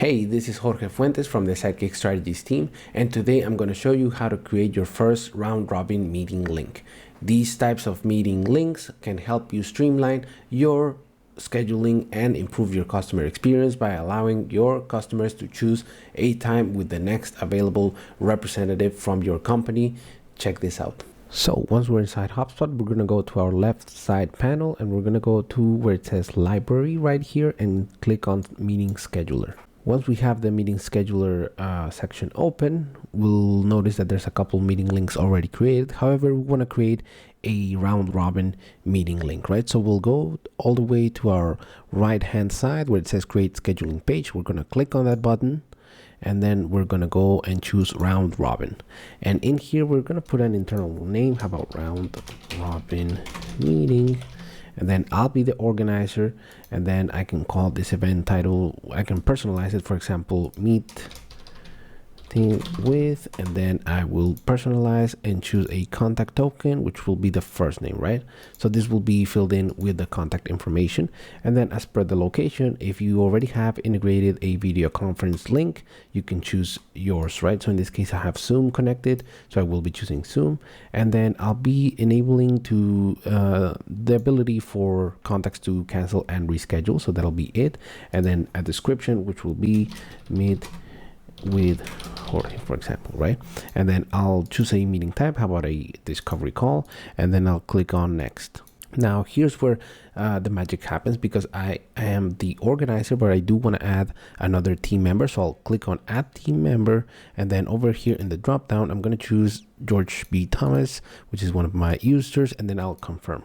Hey, this is Jorge Fuentes from the Sidekick Strategies team, and today I'm going to show you how to create your first round-robin meeting link. These types of meeting links can help you streamline your scheduling and improve your customer experience by allowing your customers to choose a time with the next available representative from your company. Check this out. So once we're inside HubSpot, we're going to go to our left side panel and we're going to go to where it says library right here and click on meeting scheduler. Once we have the meeting scheduler section open, we'll notice that there's a couple meeting links already created. However, we want to create a round robin meeting link, right? So we'll go all the way to our right hand side where it says create scheduling page. We're going to click on that button and then we're going to go and choose round robin. And in here, we're going to put an internal name. How about round robin meeting? And then I'll be the organizer, and then I can call this event title, I can personalize it, for example, meet with, and then I will personalize and choose a contact token, which will be the first name, right? So this will be filled in with the contact information. And then as per the location, if you already have integrated a video conference link, you can choose yours, right? So in this case, I have Zoom connected, so I will be choosing Zoom. And then I'll be enabling to the ability for contacts to cancel and reschedule. So that'll be it. And then a description, which will be meet with Jorge, for example, right? And then I'll choose a meeting type. How about a discovery call? And then I'll click on next. Now here's where the magic happens, because I am the organizer, but I do want to add another team member. So I'll click on add team member, and then over here in the drop down, I'm going to choose George B. Thomas, which is one of my users, and then I'll confirm.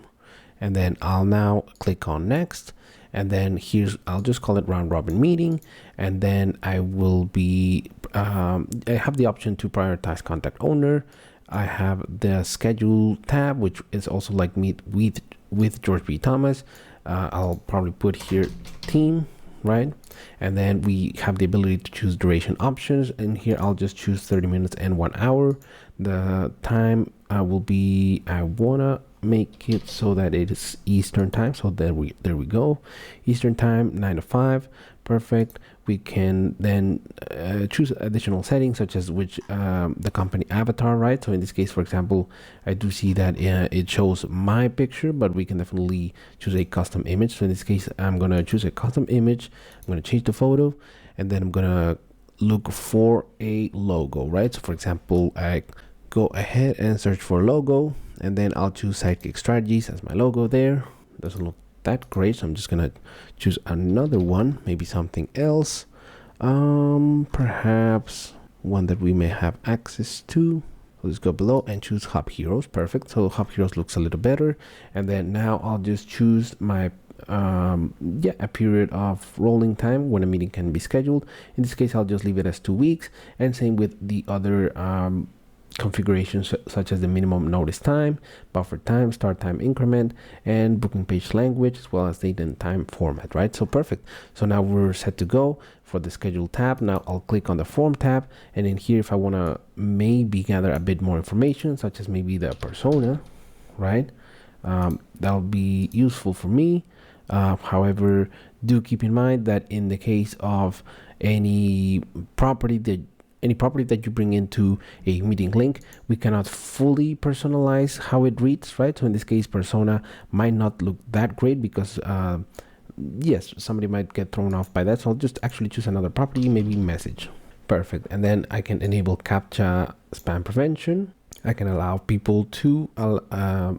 And then I'll now click on next. And then I'll just call it round robin meeting. And then I will be, I have the option to prioritize contact owner. I have the schedule tab, which is also like meet with George B. Thomas. I'll probably put here team, right? And then we have the ability to choose duration options. And here I'll just choose 30 minutes and 1 hour. The time will be, I wanna make it so that it is Eastern time. So there we go. Eastern time, 9 to 5. Perfect. We can then choose additional settings, such as which the company avatar, right? So in this case, for example, I do see that it shows my picture, but we can definitely choose a custom image. So in this case, I'm going to choose a custom image. I'm going to change the photo, and then I'm going to look for a logo, right? So for example, I go ahead and search for logo, and then I'll choose Sidekick Strategies as my logo there. Doesn't look that great, so I'm just gonna choose another one, maybe something else, perhaps one that we may have access to. Let's go below and choose Hub Heroes. Perfect. So Hub Heroes looks a little better. And then now I'll just choose my a period of rolling time when a meeting can be scheduled. In this case, I'll just leave it as 2 weeks, and same with the other configurations, such as the minimum notice time, buffer time, start time increment, and booking page language, as well as date and time format, right? So perfect. So now we're set to go for the schedule tab. Now I'll click on the form tab, and in here, if I want to maybe gather a bit more information, such as maybe the persona, right? That'll be useful for me. However, do keep in mind that in the case of any property that you bring into a meeting link, we cannot fully personalize how it reads, right? So in this case, persona might not look that great because yes, somebody might get thrown off by that. So I'll just actually choose another property, maybe message. Perfect. And then I can enable CAPTCHA spam prevention. I can allow people to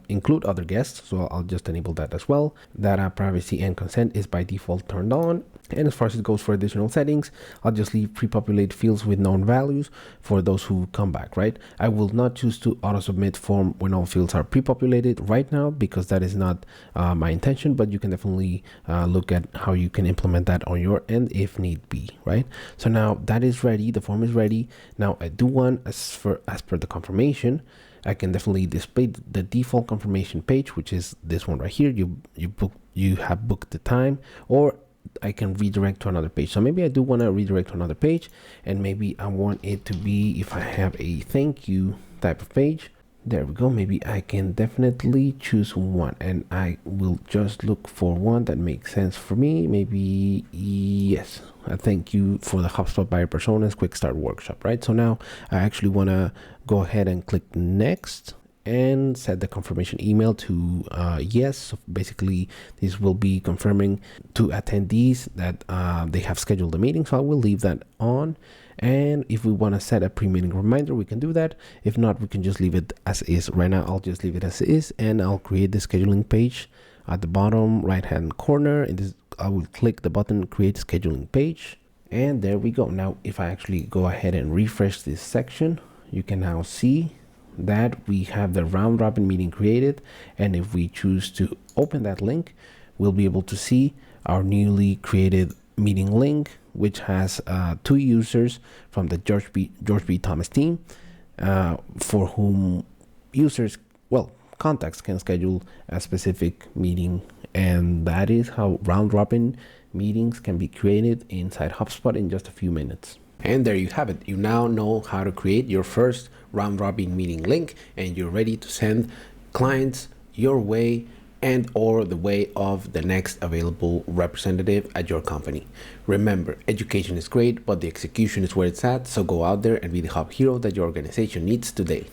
include other guests, so I'll just enable that as well. Data privacy and consent is by default turned on. And as far as it goes for additional settings, I'll just leave pre-populate fields with known values for those who come back, right? I will not choose to auto-submit form when all fields are pre-populated right now, because that is not my intention, but you can definitely look at how you can implement that on your end if need be, right? So now that is ready, the form is ready. Now I do want, as per the confirmation, I can definitely display the default confirmation page, which is this one right here. You have booked the time, or I can redirect to another page. So maybe I do want to redirect to another page, and maybe I want it to be, if I have a thank you type of page, There we go. Maybe I can definitely choose one, and I will just look for one that makes sense for me. Maybe yes. Thank you for the HubSpot Buyer Personas Quick Start Workshop, right? So now I actually want to go ahead and click next and set the confirmation email to yes. So basically, this will be confirming to attendees that they have scheduled a meeting. So I will leave that on. And if we want to set a pre-meeting reminder, we can do that. If not, we can just leave it as is. Right now, I'll just leave it as is, and I'll create the scheduling page at the bottom right-hand corner. And this, I will click the button, create scheduling page. And there we go. Now, if I actually go ahead and refresh this section, you can now see that we have the round robin meeting created. And if we choose to open that link, we'll be able to see our newly created meeting link, which has 2 users from the George B. Thomas team, for whom users, well, contacts can schedule a specific meeting. And that is how round robin meetings can be created inside HubSpot in just a few minutes. And there you have it. You now know how to create your first round robin meeting link, and you're ready to send clients your way and or the way of the next available representative at your company. Remember, education is great, but the execution is where it's at. So go out there and be the hub hero that your organization needs today.